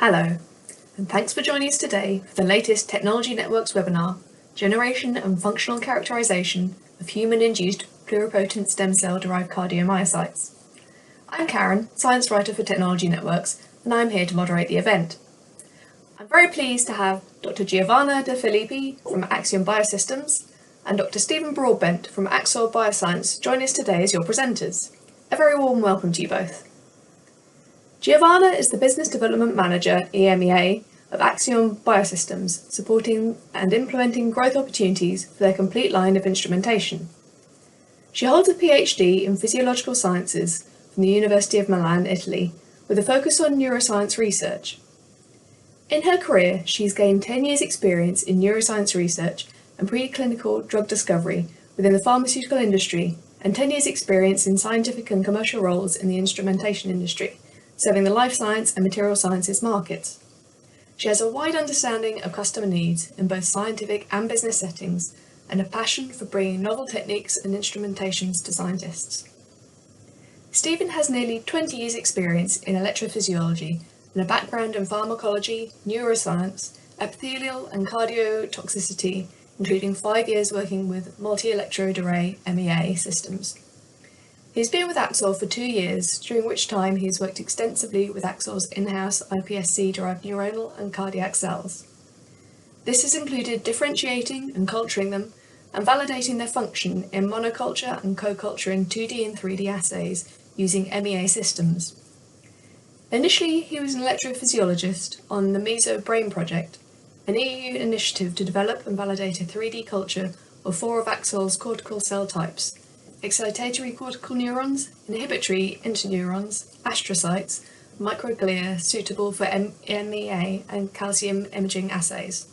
Hello, and thanks for joining us today for the latest Technology Networks webinar, Generation and Functional Characterization of Human-Induced Pluripotent Stem Cell-Derived Cardiomyocytes. I'm Karen, Science Writer for Technology Networks, and I'm here to moderate the event. I'm very pleased to have Dr. Giovanna De Filippi from Axion Biosystems and Dr. Stephen Broadbent from Axel Bioscience join us today as your presenters. A very warm welcome to you both. Giovanna is the Business Development Manager, EMEA, of Axion Biosystems, supporting and implementing growth opportunities for their complete line of instrumentation. She holds a PhD in Physiological Sciences from the University of Milan, Italy, with a focus on neuroscience research. In her career, she's gained 10 years' experience in neuroscience research and preclinical drug discovery within the pharmaceutical industry, and 10 years' experience in scientific and commercial roles in the instrumentation industry, serving the life science and material sciences markets. She has a wide understanding of customer needs in both scientific and business settings, and a passion for bringing novel techniques and instrumentations to scientists. Stephen has nearly 20 years' experience in electrophysiology and a background in pharmacology, neuroscience, epithelial and cardiotoxicity, including 5 years working with multi-electrode array MEA systems. He's been with Axel for 2 years, during which time he has worked extensively with Axel's in-house iPSC-derived neuronal and cardiac cells. This has included differentiating and culturing them, and validating their function in monoculture and co-culture in 2D and 3D assays using MEA systems. Initially, he was an electrophysiologist on the Meso-Brain project, an EU initiative to develop and validate a 3D culture of 4 of Axel's cortical cell types: excitatory cortical neurons, inhibitory interneurons, astrocytes, microglia suitable for MEA and calcium imaging assays.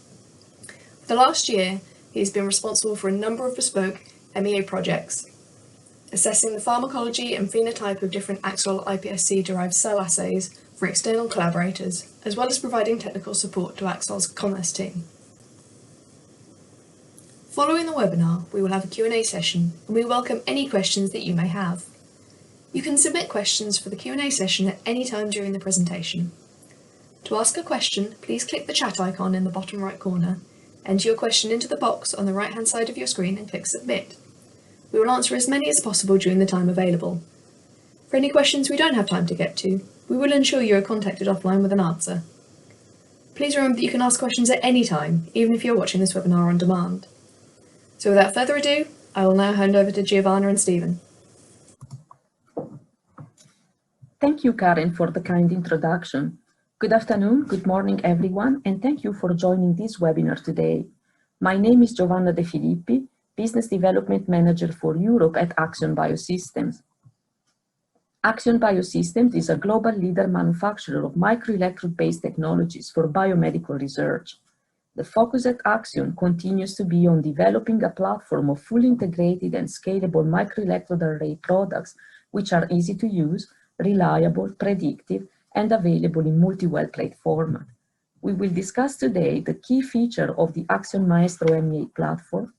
For the last year, he has been responsible for a number of bespoke MEA projects, assessing the pharmacology and phenotype of different Axel iPSC-derived cell assays for external collaborators, as well as providing technical support to Axel's commerce team. Following the webinar, we will have a Q&A session, and we welcome any questions that you may have. You can submit questions for the Q&A session at any time during the presentation. To ask a question, please click the chat icon in the bottom right corner, enter your question into the box on the right-hand side of your screen and click Submit. We will answer as many as possible during the time available. For any questions we don't have time to get to, we will ensure you are contacted offline with an answer. Please remember that you can ask questions at any time, even if you're watching this webinar on demand. So without further ado, I will now hand over to Giovanna and Stephen. Thank you, Karen, for the kind introduction. Good afternoon, good morning, everyone, and thank you for joining this webinar today. My name is Giovanna De Filippi, Business Development Manager for Europe at Axion Biosystems. Axion Biosystems is a global leader manufacturer of microelectrode-based technologies for biomedical research. The focus at Axion continues to be on developing a platform of fully integrated and scalable microelectrode array products which are easy to use, reliable, predictive, and available in multi-well plate format. We will discuss today the key feature of the Axion Maestro MEA platform,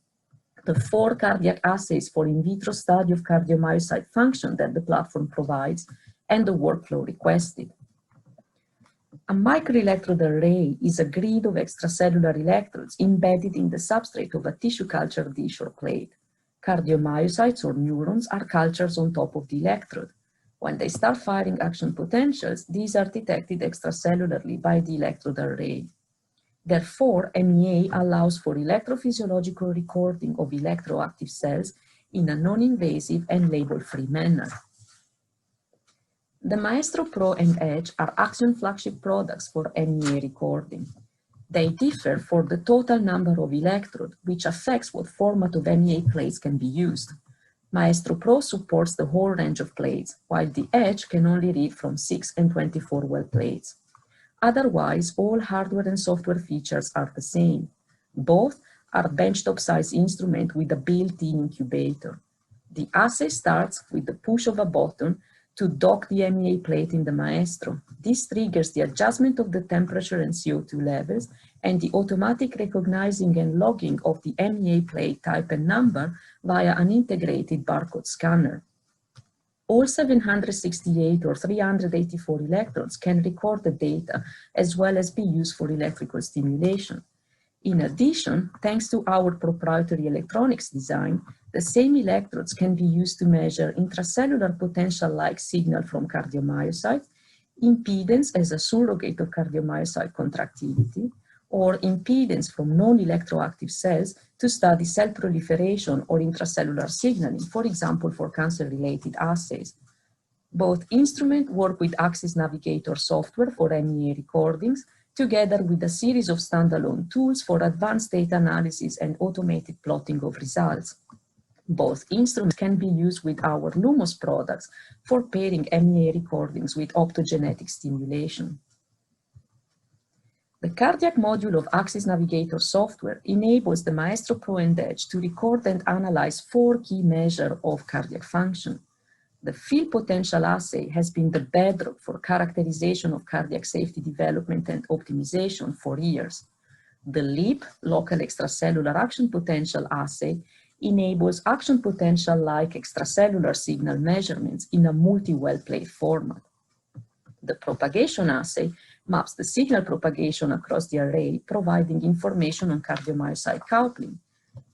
the 4 cardiac assays for in vitro study of cardiomyocyte function that the platform provides, and the workflow requested. A microelectrode array is a grid of extracellular electrodes embedded in the substrate of a tissue culture dish or plate. Cardiomyocytes or neurons are cultures on top of the electrode. When they start firing action potentials, these are detected extracellularly by the electrode array. Therefore, MEA allows for electrophysiological recording of electroactive cells in a non-invasive and label-free manner. The Maestro Pro and Edge are Axion flagship products for MEA recording. They differ for the total number of electrodes, which affects what format of MEA plates can be used. Maestro Pro supports the whole range of plates, while the Edge can only read from 6 and 24 well plates. Otherwise, all hardware and software features are the same. Both are benchtop size instruments with a built-in incubator. The assay starts with the push of a button to dock the MEA plate in the Maestro. This triggers the adjustment of the temperature and CO2 levels and the automatic recognizing and logging of the MEA plate type and number via an integrated barcode scanner. All 768 or 384 electrodes can record the data as well as be used for electrical stimulation. In addition, thanks to our proprietary electronics design, the same electrodes can be used to measure intracellular potential-like signal from cardiomyocytes, impedance as a surrogate of cardiomyocyte contractility, or impedance from non-electroactive cells to study cell proliferation or intracellular signaling, for example, for cancer-related assays. Both instruments work with Axis Navigator software for MEA recordings, together with a series of standalone tools for advanced data analysis and automated plotting of results. Both instruments can be used with our Lumos products for pairing MEA recordings with optogenetic stimulation. The cardiac module of Axis Navigator software enables the Maestro Pro and Edge to record and analyze 4 key measures of cardiac function. The field potential assay has been the bedrock for characterization of cardiac safety development and optimization for years. The LEAP, local extracellular action potential assay, enables action potential-like extracellular signal measurements in a multi-well plate format. The propagation assay maps the signal propagation across the array, providing information on cardiomyocyte coupling.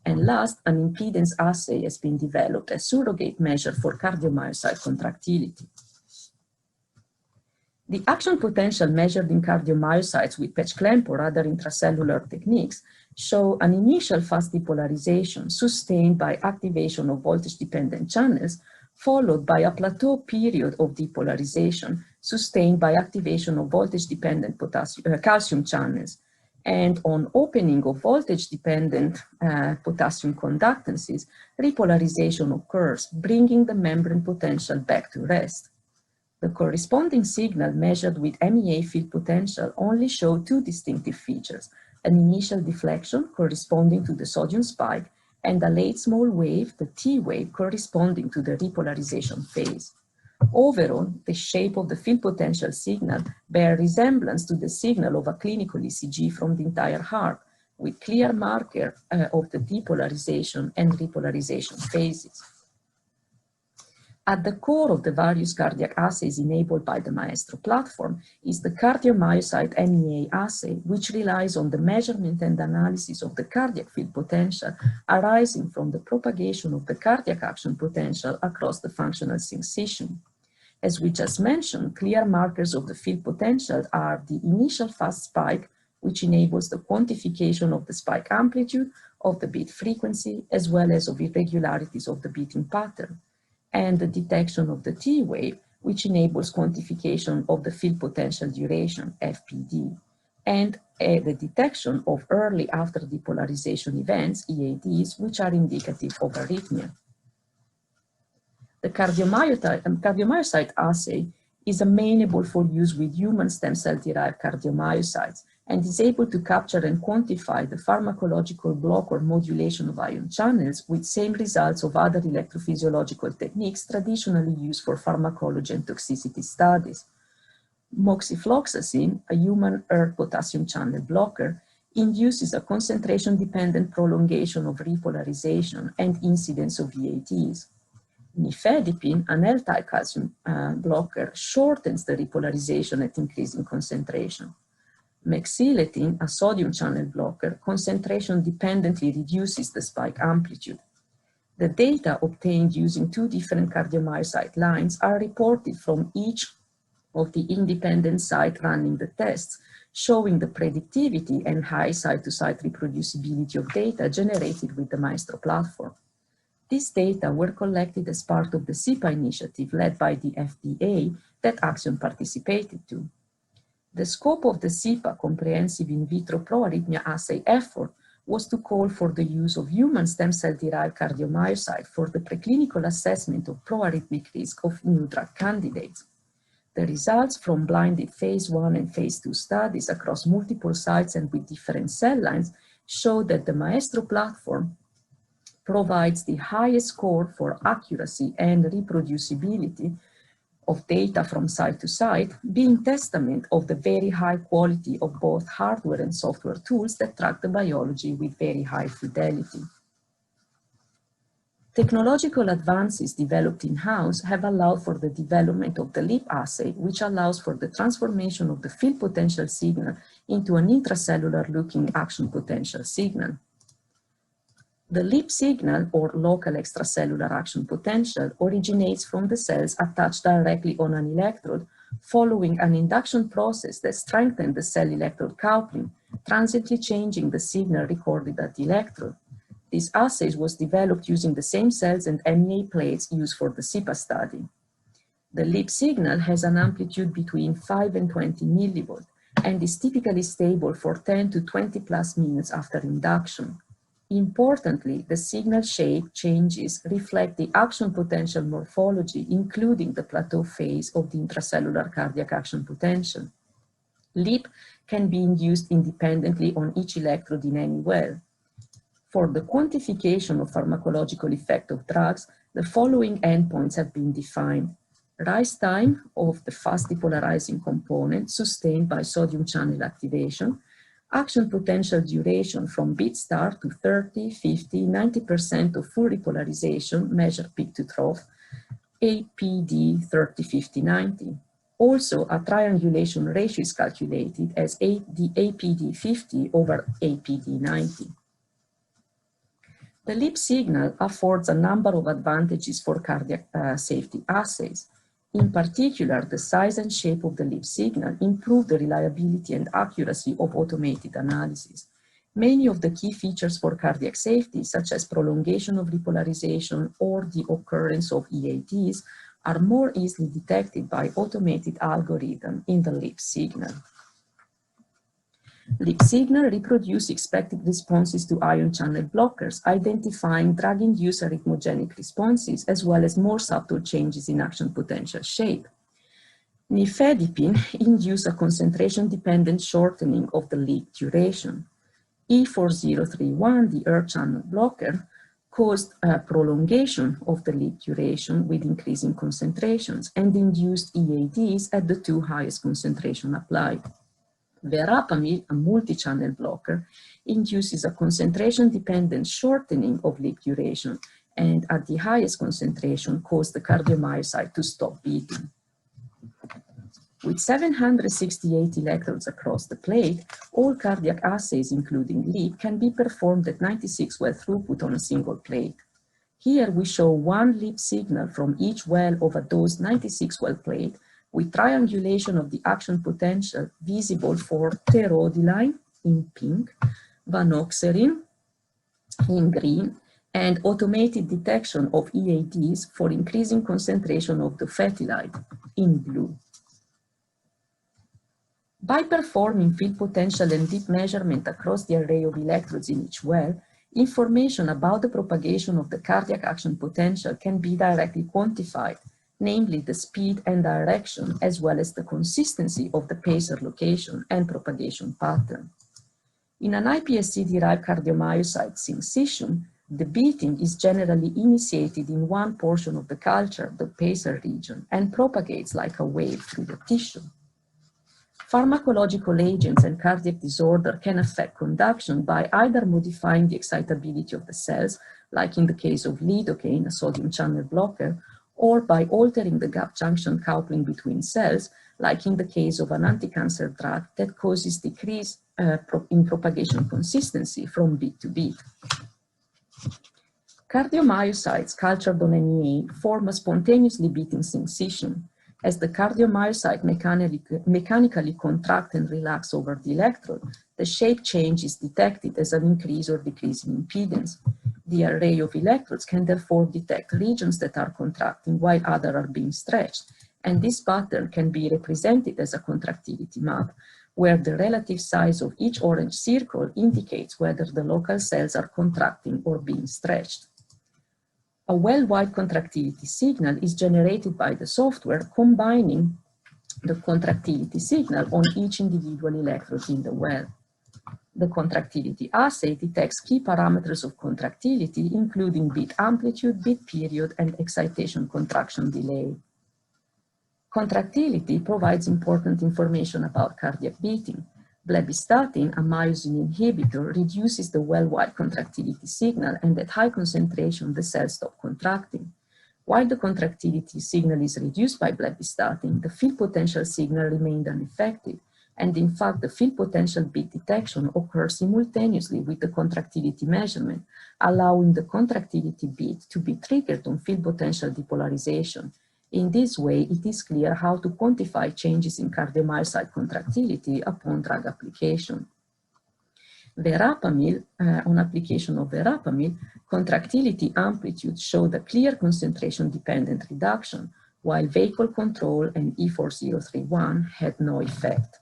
And last, an impedance assay has been developed as surrogate measure for cardiomyocyte contractility. The action potential measured in cardiomyocytes with patch clamp or other intracellular techniques show an initial fast depolarization sustained by activation of voltage-dependent channels, followed by a plateau period of depolarization sustained by activation of voltage-dependent calcium channels. And on opening of voltage-dependent potassium conductances, repolarization occurs, bringing the membrane potential back to rest. The corresponding signal measured with MEA field potential only show 2 distinctive features, an initial deflection corresponding to the sodium spike and a late small wave, the T wave, corresponding to the repolarization phase. Overall, the shape of the field potential signal bears resemblance to the signal of a clinical ECG from the entire heart, with clear marker of the depolarization and repolarization phases. At the core of the various cardiac assays enabled by the Maestro platform is the cardiomyocyte MEA assay, which relies on the measurement and analysis of the cardiac field potential arising from the propagation of the cardiac action potential across the functional syncytium. As we just mentioned, clear markers of the field potential are the initial fast spike, which enables the quantification of the spike amplitude, of the beat frequency, as well as of irregularities of the beating pattern, and the detection of the T wave, which enables quantification of the field potential duration, FPD, and the detection of early after depolarization events, EADs, which are indicative of arrhythmia. The cardiomyocyte assay is amenable for use with human stem cell-derived cardiomyocytes and is able to capture and quantify the pharmacological block or modulation of ion channels with same results of other electrophysiological techniques traditionally used for pharmacology and toxicity studies. Moxifloxacin, a human ERK potassium channel blocker, induces a concentration-dependent prolongation of repolarization and incidence of EADs. Nifedipine, an L-type calcium blocker, shortens the repolarization at increasing concentration. Mexiletine, a sodium channel blocker, concentration-dependently reduces the spike amplitude. The data obtained using 2 different cardiomyocyte lines are reported from each of the independent sites running the tests, showing the predictivity and high site-to-site reproducibility of data generated with the Maestro platform. These data were collected as part of the SIPA initiative led by the FDA that Axion participated to. The scope of the SIPA comprehensive in vitro pro-arrhythmia assay effort was to call for the use of human stem cell-derived cardiomyocyte for the preclinical assessment of pro-arrhythmic risk of new drug candidates. The results from blinded phase 1 and phase 2 studies across multiple sites and with different cell lines show that the Maestro platform provides the highest score for accuracy and reproducibility of data from site to site, being testament of the very high quality of both hardware and software tools that track the biology with very high fidelity. Technological advances developed in-house have allowed for the development of the LEAP assay, which allows for the transformation of the field potential signal into an intracellular-looking action potential signal. The LEAP signal, or local extracellular action potential, originates from the cells attached directly on an electrode following an induction process that strengthened the cell-electrode coupling, transiently changing the signal recorded at the electrode. This assay was developed using the same cells and MEA plates used for the SIPA study. The LEAP signal has an amplitude between 5 and 20 millivolts and is typically stable for 10 to 20 plus minutes after induction. Importantly, the signal shape changes reflect the action potential morphology, including the plateau phase of the intracellular cardiac action potential. LEAP can be induced independently on each electrode in any well. For the quantification of pharmacological effect of drugs, the following endpoints have been defined. Rise time of the fast depolarizing component sustained by sodium channel activation, action potential duration from beat start to 30, 50, 90% of full repolarization measured peak to trough, APD 30, 50, 90. Also, a triangulation ratio is calculated as the APD 50 over APD 90. The LEAP signal affords a number of advantages for cardiac safety assays. In particular, the size and shape of the LEAP signal improve the reliability and accuracy of automated analysis. Many of the key features for cardiac safety, such as prolongation of repolarization or the occurrence of EADs, are more easily detected by automated algorithm in the LEAP signal. LEAP signal reproduce expected responses to ion channel blockers, identifying drug-induced arrhythmogenic responses, as well as more subtle changes in action potential shape. Nifedipine induce a concentration-dependent shortening of the LEAP duration. E4031, the ER channel blocker, caused a prolongation of the LEAP duration with increasing concentrations and induced EADs at the two highest concentration applied. Verapamil, a multi-channel blocker, induces a concentration-dependent shortening of LEAP duration and at the highest concentration caused the cardiomyocyte to stop beating. With 768 electrodes across the plate, all cardiac assays, including LEAP, can be performed at 96 well throughput on a single plate. Here we show one LEAP signal from each well of a dosed 96 well plate with triangulation of the action potential visible for pterodilime in pink, vanoxerine in green, and automated detection of EADs for increasing concentration of the dofetilide in blue. By performing field potential and deep measurement across the array of electrodes in each well, information about the propagation of the cardiac action potential can be directly quantified, namely the speed and direction, as well as the consistency of the pacer location and propagation pattern. In an hiPSC-derived cardiomyocyte syncytium, the beating is generally initiated in one portion of the culture, the pacer region, and propagates like a wave through the tissue. Pharmacological agents and cardiac disorder can affect conduction by either modifying the excitability of the cells, like in the case of lidocaine, a sodium channel blocker, or by altering the gap junction coupling between cells, like in the case of an anti-cancer drug that causes decrease in propagation consistency from beat to beat. Cardiomyocytes cultured on MEA form a spontaneously beating syncytium. As the cardiomyocyte mechanically contract and relax over the electrode, the shape change is detected as an increase or decrease in impedance. The array of electrodes can therefore detect regions that are contracting while others are being stretched, and this pattern can be represented as a contractility map, where the relative size of each orange circle indicates whether the local cells are contracting or being stretched. A well-wide contractility signal is generated by the software combining the contractility signal on each individual electrode in the well. The contractility assay detects key parameters of contractility, including beat amplitude, beat period, and excitation contraction delay. Contractility provides important information about cardiac beating. Blebbistatin, a myosin inhibitor, reduces the well-wide contractility signal, and at high concentration, the cells stop contracting. While the contractility signal is reduced by blebbistatin, the field potential signal remained unaffected, and in fact, the field potential beat detection occurs simultaneously with the contractility measurement, allowing the contractility beat to be triggered on field potential depolarization. In this way, it is clear how to quantify changes in cardiomyocyte contractility upon drug application. Verapamil, on application of verapamil, contractility amplitude showed a clear concentration-dependent reduction, while vehicle control and E4031 had no effect.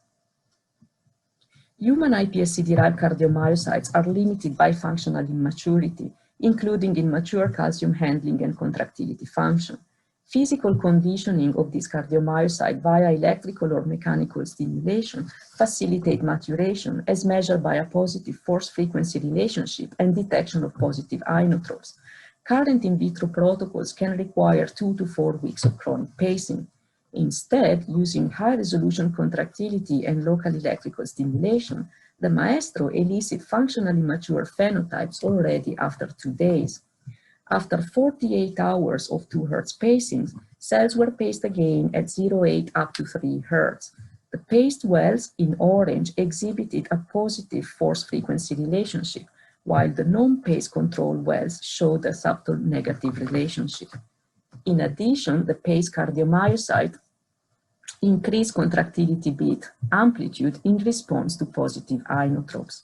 Human iPSC-derived cardiomyocytes are limited by functional immaturity, including immature calcium handling and contractility function. Physical conditioning of this cardiomyocyte via electrical or mechanical stimulation facilitate maturation as measured by a positive force-frequency relationship and detection of positive inotropes. Current in vitro protocols can require 2 to 4 weeks of chronic pacing. Instead, using high-resolution contractility and local electrical stimulation, the maestro elicits functionally mature phenotypes already after 2 days. After 48 hours of 2 Hz pacings, cells were paced again at 0.8 up to 3 Hz. The paced wells in orange exhibited a positive force-frequency relationship, while the non-paced control wells showed a subtle negative relationship. In addition, the paced cardiomyocyte increased contractility beat amplitude in response to positive inotropes.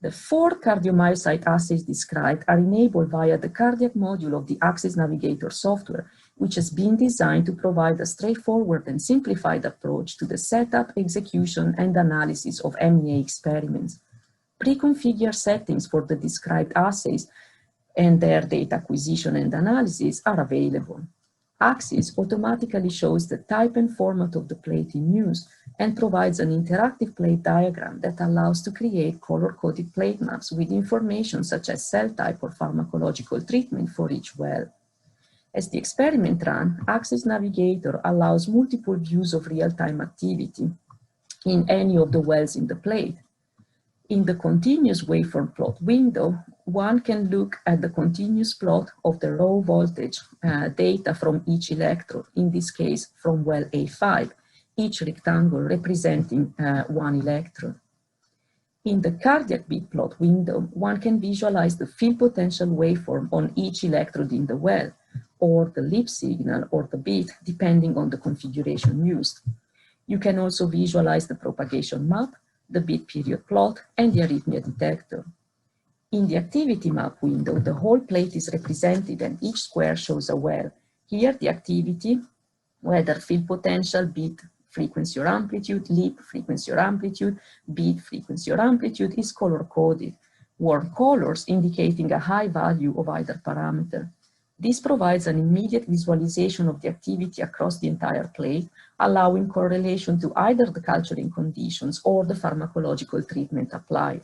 The 4 cardiomyocyte assays described are enabled via the cardiac module of the Axis Navigator software, which has been designed to provide a straightforward and simplified approach to the setup, execution, and analysis of MEA experiments. Pre-configured settings for the described assays and their data acquisition and analysis are available. Axis automatically shows the type and format of the plate in use and provides an interactive plate diagram that allows to create color-coded plate maps with information such as cell type or pharmacological treatment for each well. As the experiment runs, Axis Navigator allows multiple views of real-time activity in any of the wells in the plate. In the continuous waveform plot window, one can look at the continuous plot of the raw voltage data from each electrode, in this case from well A5, each rectangle representing 1 electrode. In the cardiac beat plot window, one can visualize the field potential waveform on each electrode in the well, or the leap signal or the beat, depending on the configuration used. You can also visualize the propagation map, the beat period plot, and the arrhythmia detector. In the activity map window, the whole plate is represented and each square shows a well. Here, the activity, whether field potential, beat, frequency or amplitude, leap, frequency or amplitude, beat, frequency or amplitude, is color-coded. Warm colors indicating a high value of either parameter. This provides an immediate visualization of the activity across the entire plate, allowing correlation to either the culturing conditions or the pharmacological treatment applied.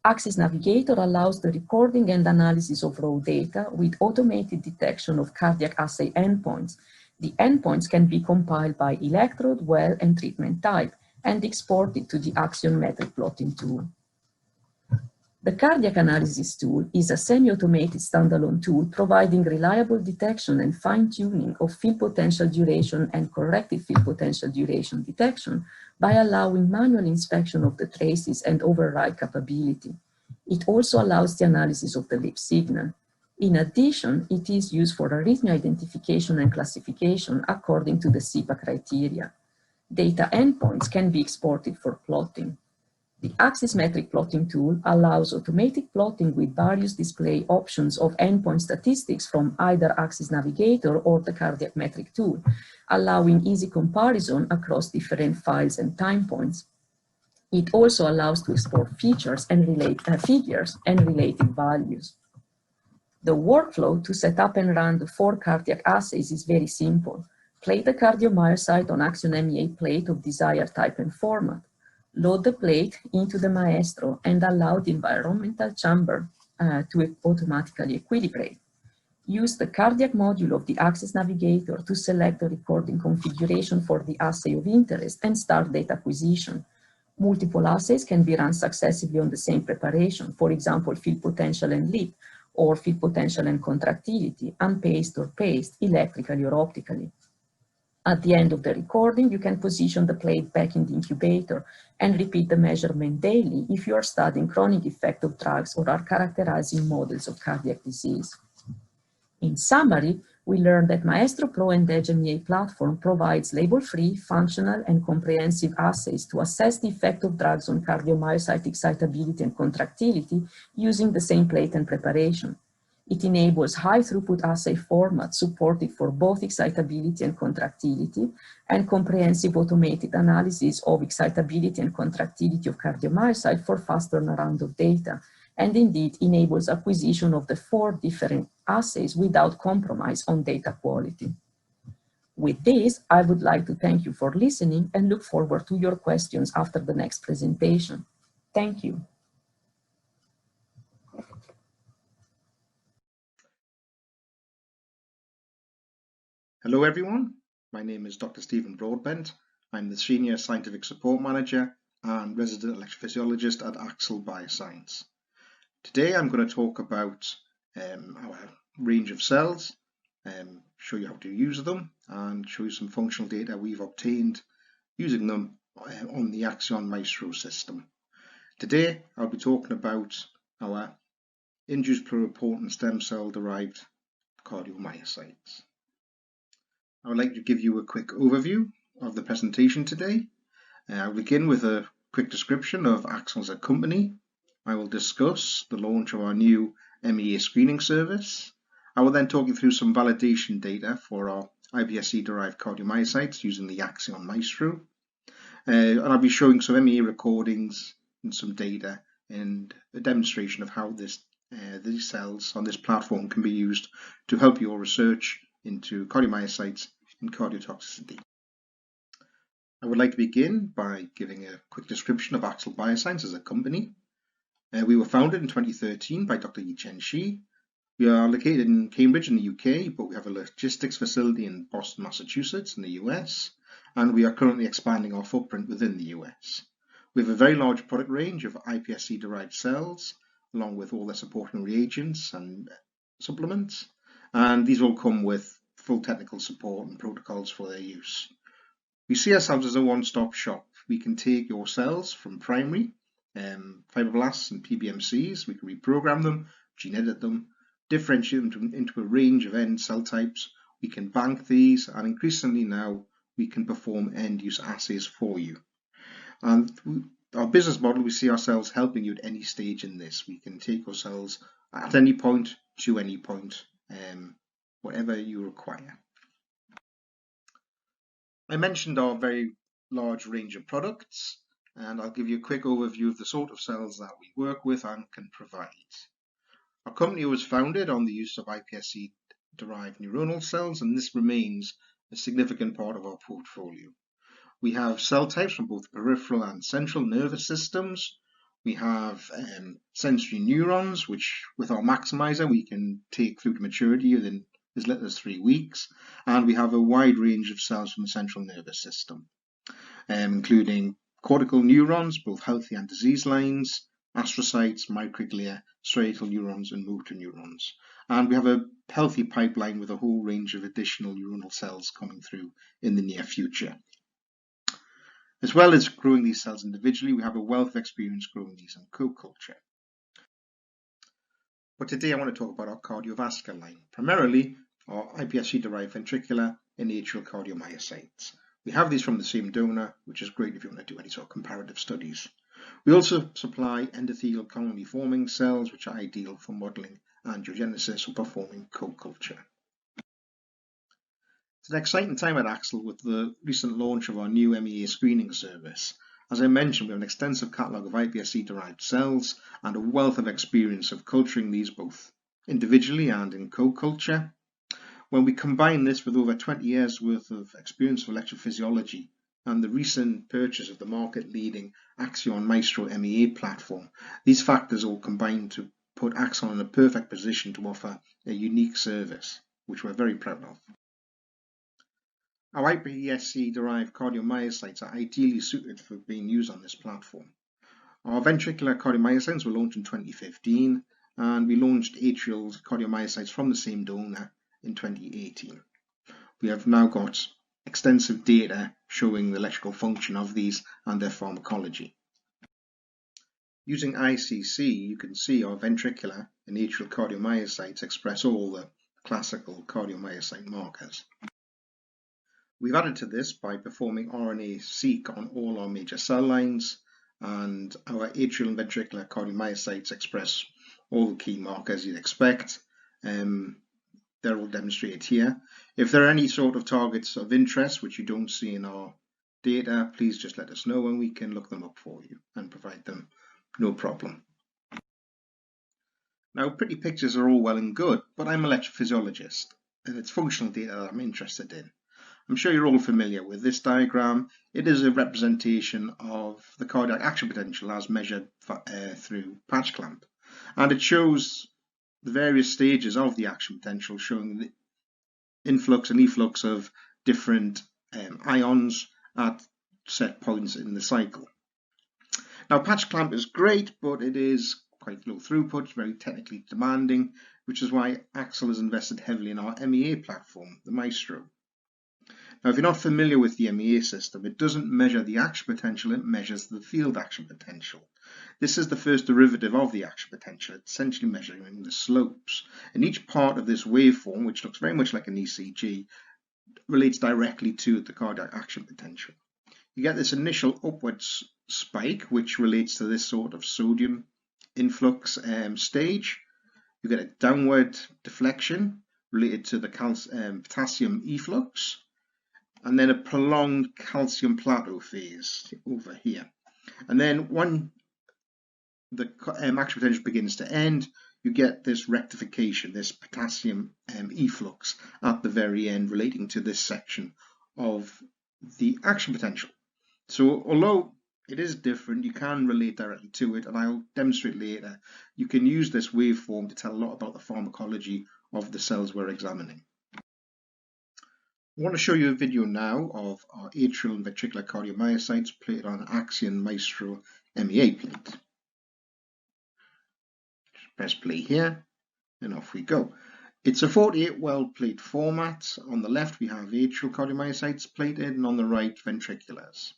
Axis Navigator allows the recording and analysis of raw data with automated detection of cardiac assay endpoints. The endpoints can be compiled by electrode, well, and treatment type, and exported to the axiometric plotting tool. The cardiac analysis tool is a semi-automated standalone tool providing reliable detection and fine-tuning of field potential duration and corrected field potential duration detection by allowing manual inspection of the traces and override capability. It also allows the analysis of the leap signal. In addition, it is used for arrhythmia identification and classification according to the SIPA criteria. Data endpoints can be exported for plotting. The Axis metric plotting tool allows automatic plotting with various display options of endpoint statistics from either Axis Navigator or the cardiac metric tool, allowing easy comparison across different files and time points. It also allows to export features and figures and related values. The workflow to set up and run the 4 cardiac assays is very simple. Plate the cardiomyocyte on Axion MEA plate of desired type and format. Load the plate into the maestro and allow the environmental chamber to automatically equilibrate. Use the cardiac module of the Axis Navigator to select the recording configuration for the assay of interest and start data acquisition. Multiple assays can be run successively on the same preparation, for example, field potential and leap, or field potential and contractility, unpaced or paced, electrically or optically. At the end of the recording, you can position the plate back in the incubator and repeat the measurement daily if you are studying chronic effect of drugs or are characterizing models of cardiac disease. In summary, we learned that Maestro Pro and Edge MEA platform provides label-free, functional, and comprehensive assays to assess the effect of drugs on cardiomyocyte excitability and contractility using the same plate and preparation. It enables high-throughput assay formats supported for both excitability and contractility, and comprehensive automated analysis of excitability and contractility of cardiomyocyte for fast turnaround of data, and indeed enables acquisition of the 4 different assays without compromise on data quality. With this, I would like to thank you for listening and look forward to your questions after the next presentation. Thank you. Hello everyone, my name is Dr. Stephen Broadbent. I'm the Senior Scientific Support Manager and Resident Electrophysiologist at Axel Bioscience. Today I'm going to talk about our range of cells, show you how to use them and show you some functional data we've obtained using them on the Axion Maestro system. Today I'll be talking about our induced pluripotent stem cell derived cardiomyocytes. I would like to give you a quick overview of the presentation today. I'll begin with a quick description of Axel as a company. I will discuss the launch of our new MEA screening service. I will then talk you through some validation data for our hiPSC-Derived cardiomyocytes using the Axion Maestro. And I'll be showing some MEA recordings and some data and a demonstration of how these cells on this platform can be used to help your research into cardiomyocytes and cardiotoxicity. I would like to begin by giving a quick description of Axel Bioscience as a company. We were founded in 2013 by Dr. Yichen Shi. We are located in Cambridge in the UK, but we have a logistics facility in Boston, Massachusetts in the US, and we are currently expanding our footprint within the US. We have a very large product range of iPSC-derived cells, along with all their supporting reagents and supplements, and these all come with full technical support and protocols for their use. We see ourselves as a one-stop shop. We can take your cells from primary, fibroblasts and PBMCs, we can reprogram them, gene edit them, differentiate them into a range of end cell types. We can bank these, and increasingly now we can perform end-use assays for you. And our business model, we see ourselves helping you at any stage in this. We can take your cells at any point to any point, whatever you require. I mentioned our very large range of products, and I'll give you a quick overview of the sort of cells that we work with and can provide. Our company was founded on the use of iPSC-derived neuronal cells, and this remains a significant part of our portfolio. We have cell types from both peripheral and central nervous systems. We have sensory neurons, which with our maximizer we can take through to maturity within as little as 3 weeks. And we have a wide range of cells from the central nervous system, including cortical neurons, both healthy and disease lines, astrocytes, microglia, striatal neurons, and motor neurons. And we have a healthy pipeline with a whole range of additional neuronal cells coming through in the near future. As well as growing these cells individually, we have a wealth of experience growing these in co-culture. But today I want to talk about our cardiovascular line, primarily our iPSC-derived ventricular and atrial cardiomyocytes. We have these from the same donor, which is great if you want to do any sort of comparative studies. We also supply endothelial colony-forming cells, which are ideal for modeling angiogenesis or performing co-culture. It's an exciting time at Axel with the recent launch of our new MEA screening service. As I mentioned, we have an extensive catalogue of iPSC-derived cells and a wealth of experience of culturing these both individually and in co-culture. When we combine this with over 20 years worth of experience of electrophysiology and the recent purchase of the market-leading Axion Maestro MEA platform, these factors all combine to put Axel in a perfect position to offer a unique service, which we're very proud of. Our hiPSC-derived cardiomyocytes are ideally suited for being used on this platform. Our ventricular cardiomyocytes were launched in 2015, and we launched atrial cardiomyocytes from the same donor in 2018. We have now got extensive data showing the electrical function of these and their pharmacology. Using ICC, you can see our ventricular and atrial cardiomyocytes express all the classical cardiomyocyte markers. We've added to this by performing RNA-seq on all our major cell lines, and our atrial and ventricular cardiomyocytes express all the key markers you'd expect. They're all demonstrated here. If there are any sort of targets of interest which you don't see in our data, please just let us know and we can look them up for you and provide them, no problem. Now, pretty pictures are all well and good, but I'm an electrophysiologist and it's functional data that I'm interested in. I'm sure you're all familiar with this diagram. It is a representation of the cardiac action potential as measured through patch clamp, and it shows the various stages of the action potential, showing the influx and efflux of different ions at set points in the cycle. Now, patch clamp is great, but it is quite low throughput, very technically demanding, which is why Axel has invested heavily in our MEA platform, the Maestro. Now, if you're not familiar with the MEA system, it doesn't measure the action potential, it measures the field action potential. This is the first derivative of the action potential. It's essentially measuring the slopes. And each part of this waveform, which looks very much like an ECG, relates directly to the cardiac action potential. You get this initial upwards spike, which relates to this sort of sodium influx stage. You get a downward deflection related to the potassium efflux, and then a prolonged calcium plateau phase over here. And then when the action potential begins to end, you get this rectification, this potassium efflux at the very end relating to this section of the action potential. So although it is different, you can relate directly to it, and I'll demonstrate later. You can use this waveform to tell a lot about the pharmacology of the cells we're examining. I want to show you a video now of our atrial and ventricular cardiomyocytes plated on an Axion Maestro MEA plate. Just press play here and off we go. It's a 48 well plate format. On the left we have atrial cardiomyocytes plated, and on the right ventriculars.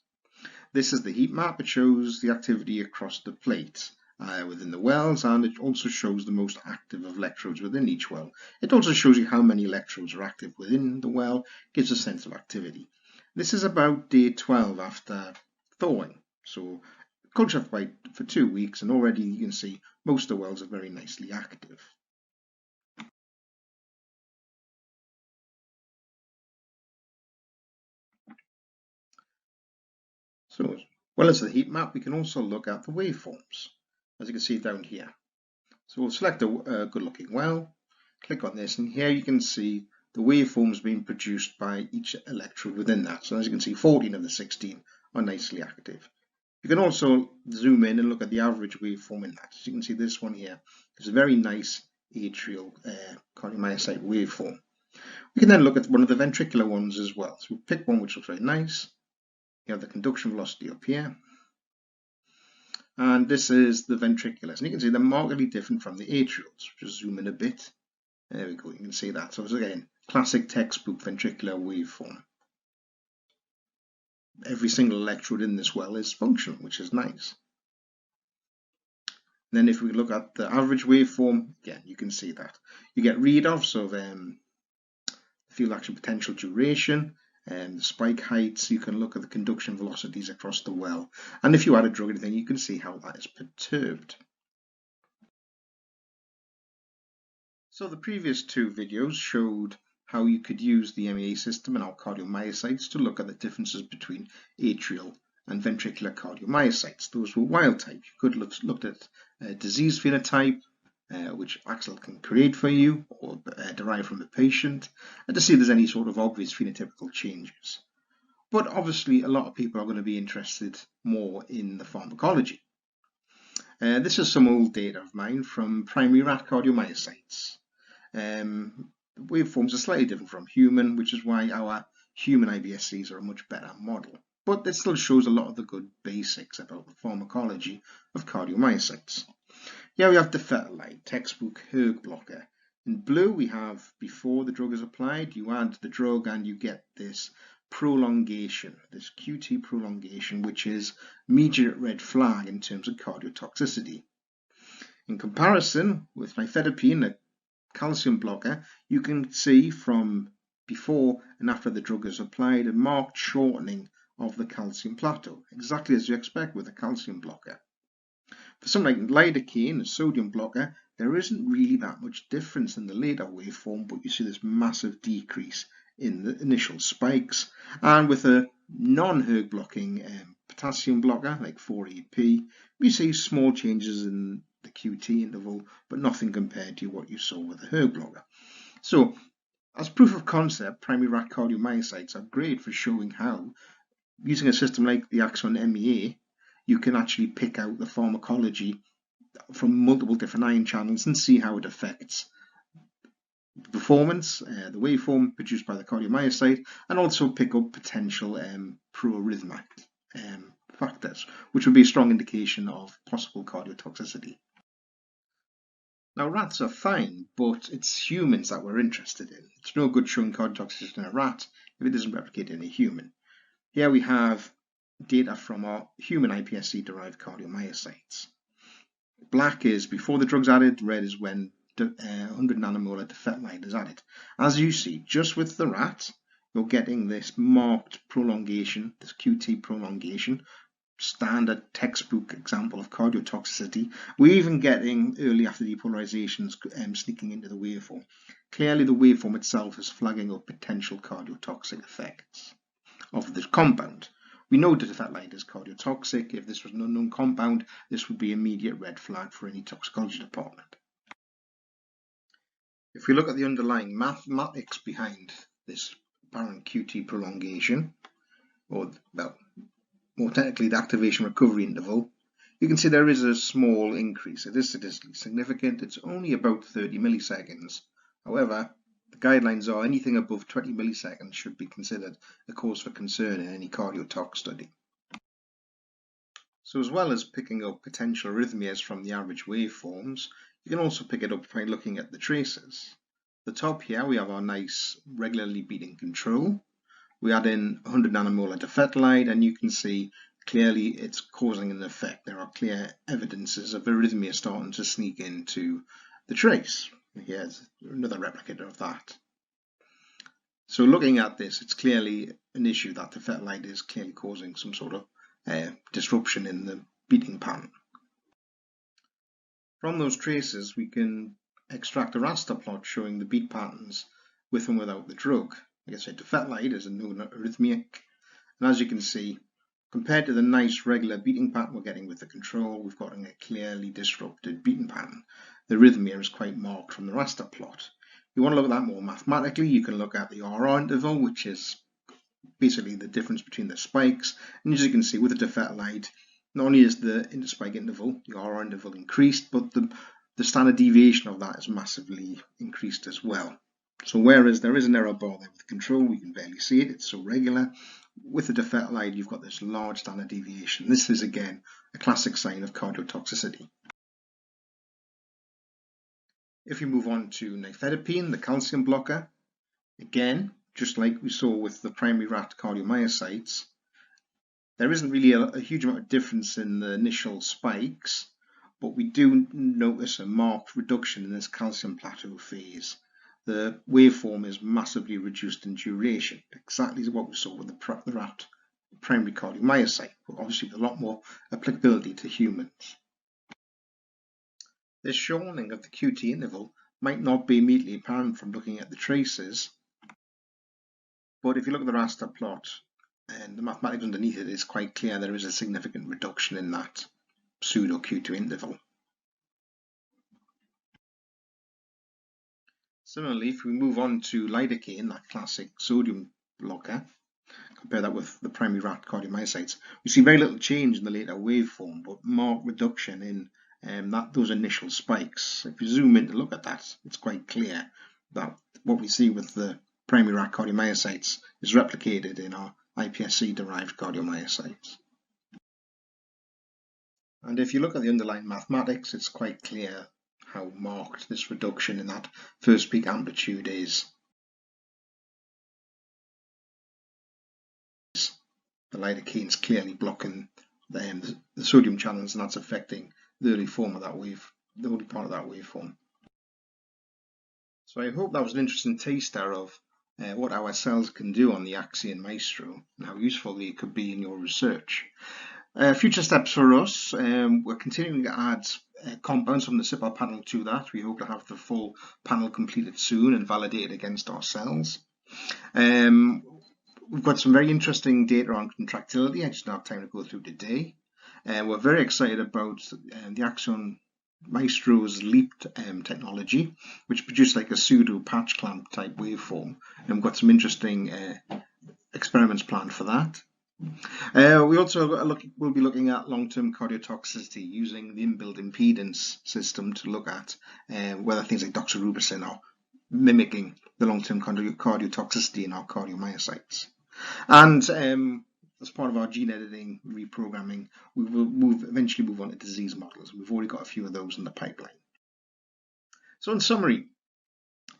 This is the heat map. It shows the activity across the plate within the wells, and it also shows the most active of electrodes within each well. It also shows you how many electrodes are active within the well, gives a sense of activity. This is about day 12 after thawing, so culture for 2 weeks, and already you can see most of the wells are very nicely active. So as well as the heat map, we can also look at the waveforms, as you can see down here. So we'll select a good looking well, click on this, and here you can see the waveforms being produced by each electrode within that. So as you can see, 14 of the 16 are nicely active. You can also zoom in and look at the average waveform in that. So you can see this one here is a very nice atrial cardiomyocyte waveform. We can then look at one of the ventricular ones as well. So we'll pick one which looks very nice. You have the conduction velocity up here, and this is the ventriculars, and you can see they're markedly different from the atrials. Just zoom in a bit. There we go, you can see that. So it's again classic textbook ventricular waveform. Every single electrode in this well is functional, which is nice. And then if we look at the average waveform, again you can see that you get read-offs of field action potential duration and the spike heights. You can look at the conduction velocities across the well, and if you add a drug or anything, you can see how that is perturbed. So the previous two videos showed how you could use the MEA system in our cardiomyocytes to look at the differences between atrial and ventricular cardiomyocytes. Those were wild type. You could have looked at disease phenotype, which Axel can create for you or derive from the patient, and to see if there's any sort of obvious phenotypical changes. But obviously a lot of people are going to be interested more in the pharmacology. This is some old data of mine from primary rat cardiomyocytes. Waveforms are slightly different from human, which is why our human iPSCs are a much better model, but it still shows a lot of the good basics about the pharmacology of cardiomyocytes. Here we have Defetelide, textbook hERG blocker. In blue we have before the drug is applied, you add the drug and you get this prolongation, this QT prolongation, which is immediate red flag in terms of cardiotoxicity. In comparison with nifedipine, a calcium blocker, you can see from before and after the drug is applied a marked shortening of the calcium plateau, exactly as you expect with a calcium blocker. For something like lidocaine, a sodium blocker, there isn't really that much difference in the later waveform, but you see this massive decrease in the initial spikes. And with a non-hERG blocking potassium blocker like 4-AP, we see small changes in the QT interval, but nothing compared to what you saw with the hERG blocker. So, as proof of concept, primary rat cardiomyocytes are great for showing how, using a system like the Axon MEA, you can actually pick out the pharmacology from multiple different ion channels and see how it affects the performance, the waveform produced by the cardiomyocyte, and also pick up potential pro-arrhythmic factors, which would be a strong indication of possible cardiotoxicity. Now, rats are fine, but it's humans that we're interested in. It's no good showing cardiotoxicity in a rat if it doesn't replicate in a human. Here we have data from our human iPSC-derived cardiomyocytes. Black is before the drug's added, red is when 100 nanomolar defetelide is added. As you see, just with the rat, you're getting this marked prolongation, this QT prolongation, standard textbook example of cardiotoxicity. We're even getting early after depolarizations sneaking into the waveform. Clearly, the waveform itself is flagging up potential cardiotoxic effects of the compound. We know that defetelide is cardiotoxic. If this was an unknown compound, this would be immediate red flag for any toxicology department. If we look at the underlying mathematics behind this apparent QT prolongation, or well, more technically the activation recovery interval, you can see there is a small increase. It is statistically significant. It's only about 30 milliseconds. However, the guidelines are anything above 20 milliseconds should be considered a cause for concern in any cardiotox study. So as well as picking up potential arrhythmias from the average waveforms, you can also pick it up by looking at the traces. At the top here we have our nice regularly beating control. We add in 100 nanomolar defetelide and you can see clearly it's causing an effect. There are clear evidences of arrhythmia starting to sneak into the trace. Here's another replicator of that. So looking at this, it's clearly an issue that defetelide is clearly causing some sort of disruption in the beating pattern. From those traces, we can extract a raster plot showing the beat patterns with and without the drug. Like I said, defetelide is a known arrhythmic, and as you can see, compared to the nice regular beating pattern we're getting with the control, we've got a clearly disrupted beating pattern. The arrhythmia is quite marked from the raster plot. If you want to look at that more mathematically, you can look at the RR interval, which is basically the difference between the spikes. And as you can see with the defetelide, not only is the interspike interval, the RR interval increased, but the standard deviation of that is massively increased as well. So whereas there is an error bar there with control, we can barely see it, it's so regular. With the defetelide, you've got this large standard deviation. This is again a classic sign of cardiotoxicity. If you move on to nifedipine, the calcium blocker, again, just like we saw with the primary rat cardiomyocytes, there isn't really a huge amount of difference in the initial spikes, but we do notice a marked reduction in this calcium plateau phase. The waveform is massively reduced in duration, exactly what we saw with the rat primary cardiomyocyte, but obviously with a lot more applicability to humans. This shortening of the QT interval might not be immediately apparent from looking at the traces, but if you look at the raster plot and the mathematics underneath it, it's quite clear there is a significant reduction in that pseudo Q2 interval. Similarly, if we move on to lidocaine, that classic sodium blocker, compare that with the primary rat cardiomyocytes, we see very little change in the later waveform, but marked reduction in those initial spikes. If you zoom in to look at that, it's quite clear that what we see with the primary rack cardiomyocytes is replicated in our hiPSC-derived cardiomyocytes. And if you look at the underlying mathematics, it's quite clear how marked this reduction in that first peak amplitude is. The lidocaine is clearly blocking the sodium channels, and that's affecting the early form of that wave, the early part of that waveform. So I hope that was an interesting taster of what our cells can do on the Axi and Maestro and how useful they could be in your research. Future steps for us, we're continuing to add compounds from the CIPAL panel to that. We hope to have the full panel completed soon and validated against our cells. We've got some very interesting data on contractility. I just don't have time to go through today. We're very excited about the Axon Maestro's LEAP technology, which produced like a pseudo patch clamp type waveform. And we've got some interesting experiments planned for that. We also will be looking at long-term cardiotoxicity using the inbuilt impedance system to look at whether things like doxorubicin are mimicking the long-term cardiotoxicity in our cardiomyocytes. And as part of our gene editing reprogramming, we will eventually move on to disease models. We've already got a few of those in the pipeline. So in summary,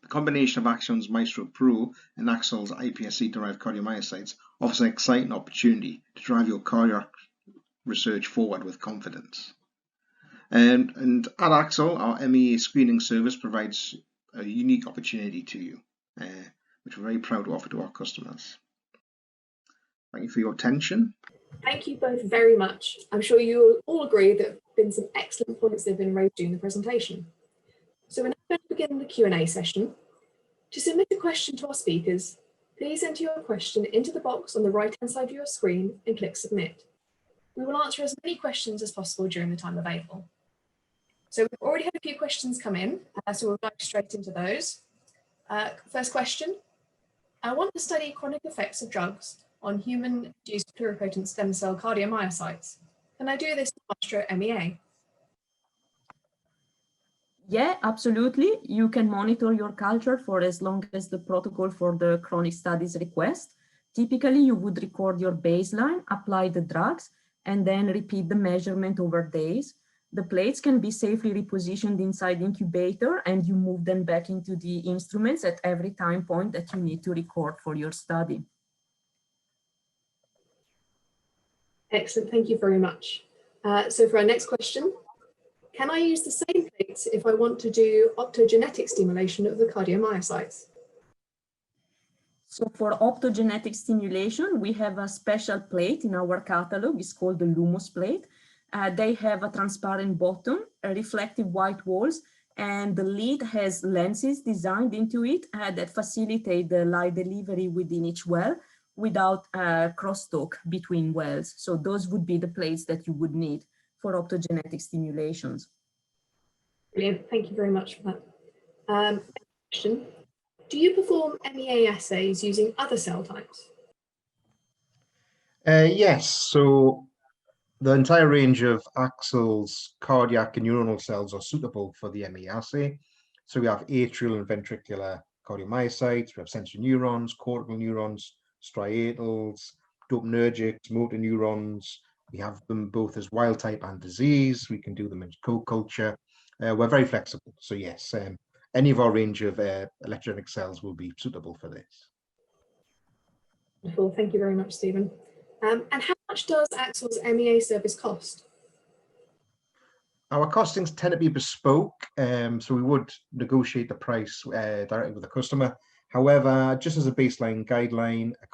the combination of Axon's Maestro Pro and Axel's hiPSC-derived cardiomyocytes offers an exciting opportunity to drive your cardiac research forward with confidence. And at Axel, our MEA screening service provides a unique opportunity to you, which we're very proud to offer to our customers. Thank you for your attention. Thank you both very much. I'm sure you will all agree that there have been some excellent points that have been raised during the presentation. So we're now going to begin the Q&A session. To submit a question to our speakers, please enter your question into the box on the right-hand side of your screen and click Submit. We will answer as many questions as possible during the time available. So we've already had a few questions come in, so we'll dive straight into those. First question, I want to study chronic effects of drugs on human-induced pluripotent stem cell cardiomyocytes. Can I do this with Maestro MEA? Yeah, absolutely. You can monitor your culture for as long as the protocol for the chronic studies request. Typically, you would record your baseline, apply the drugs, and then repeat the measurement over days. The plates can be safely repositioned inside the incubator, and you move them back into the instruments at every time point that you need to record for your study. Excellent, thank you very much. So for our next question, can I use the same plates if I want to do optogenetic stimulation of the cardiomyocytes? So for optogenetic stimulation, we have a special plate in our catalog. It's called the Lumos plate. They have a transparent bottom, reflective white walls, and the lid has lenses designed into it that facilitate the light delivery within each well without crosstalk between wells. So those would be the plates that you would need for optogenetic stimulations. Brilliant, thank you very much for that. Question. Do you perform MEA assays using other cell types? Yes, so the entire range of Axel's cardiac and neuronal cells are suitable for the MEA assay. So we have atrial and ventricular cardiomyocytes, we have sensory neurons, cortical neurons, striatals, dopaminergics, motor neurons. We have them both as wild type and disease. We can do them in co-culture. We're very flexible. So yes, any of our range of electrogenic cells will be suitable for this. Wonderful, thank you very much, Stephen. And how much does Axel's MEA service cost? Our costings tend to be bespoke, so we would negotiate the price directly with the customer. However, just as a baseline guideline, a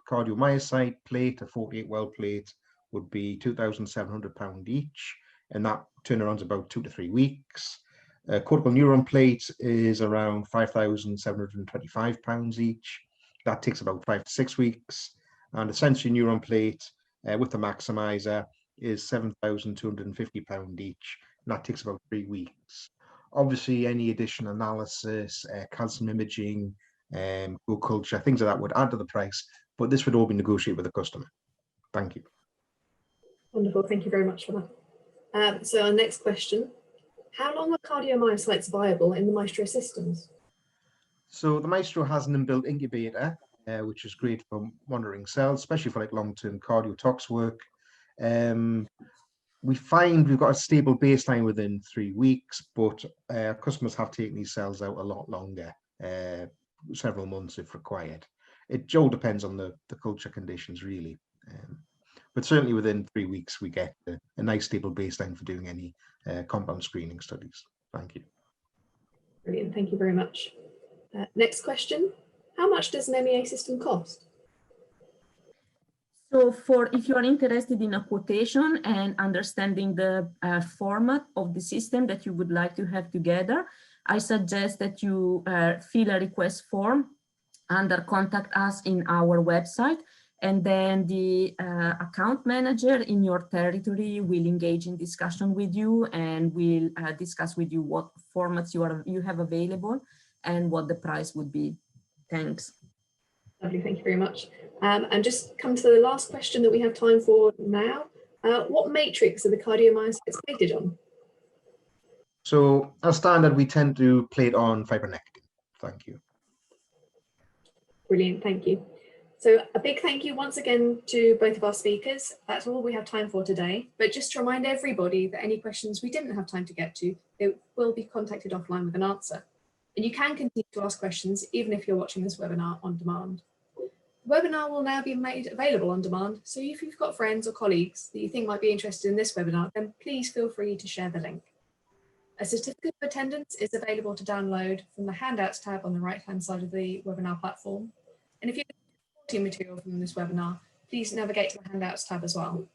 cardiomyocyte plate, a 48 well plate, would be £2,700 each, and that turnaround's about 2 to 3 weeks. A cortical neuron plate is around £5,725 each. That takes about 5 to 6 weeks. And a sensory neuron plate with the maximizer is £7,250 each, and that takes about 3 weeks. Obviously, any additional analysis, calcium imaging, co-culture, things like that would add to the price, but this would all be negotiated with the customer. Thank you. Wonderful, thank you very much for that. So our next question, how long are cardiomyocytes viable in the Maestro systems? So the Maestro has an inbuilt incubator, which is great for monitoring cells, especially for like long-term cardiotox work. We find we've got a stable baseline within 3 weeks, but customers have taken these cells out a lot longer, several months if required. It all depends on the culture conditions, really. But certainly within 3 weeks, we get a nice stable baseline for doing any compound screening studies. Thank you. Brilliant, thank you very much. Next question, how much does an MEA system cost? So if you are interested in a quotation and understanding the format of the system that you would like to have together, I suggest that you fill a request form under contact us in our website, and then the account manager in your territory will engage in discussion with you and will discuss with you what formats you have available and what the price would be. Thanks. Lovely, thank you very much. And just come to the last question that we have time for now. What matrix are the cardiomyocytes plated on? So as standard, we tend to plate on fibronectin. Thank you. Brilliant, thank you. So a big thank you once again to both of our speakers. That's all we have time for today. But just to remind everybody that any questions we didn't have time to get to, they will be contacted offline with an answer. And you can continue to ask questions even if you're watching this webinar on demand. The webinar will now be made available on demand, so if you've got friends or colleagues that you think might be interested in this webinar, then please feel free to share the link. A certificate of attendance is available to download from the handouts tab on the right-hand side of the webinar platform. And if you're supporting material from this webinar, please navigate to the handouts tab as well.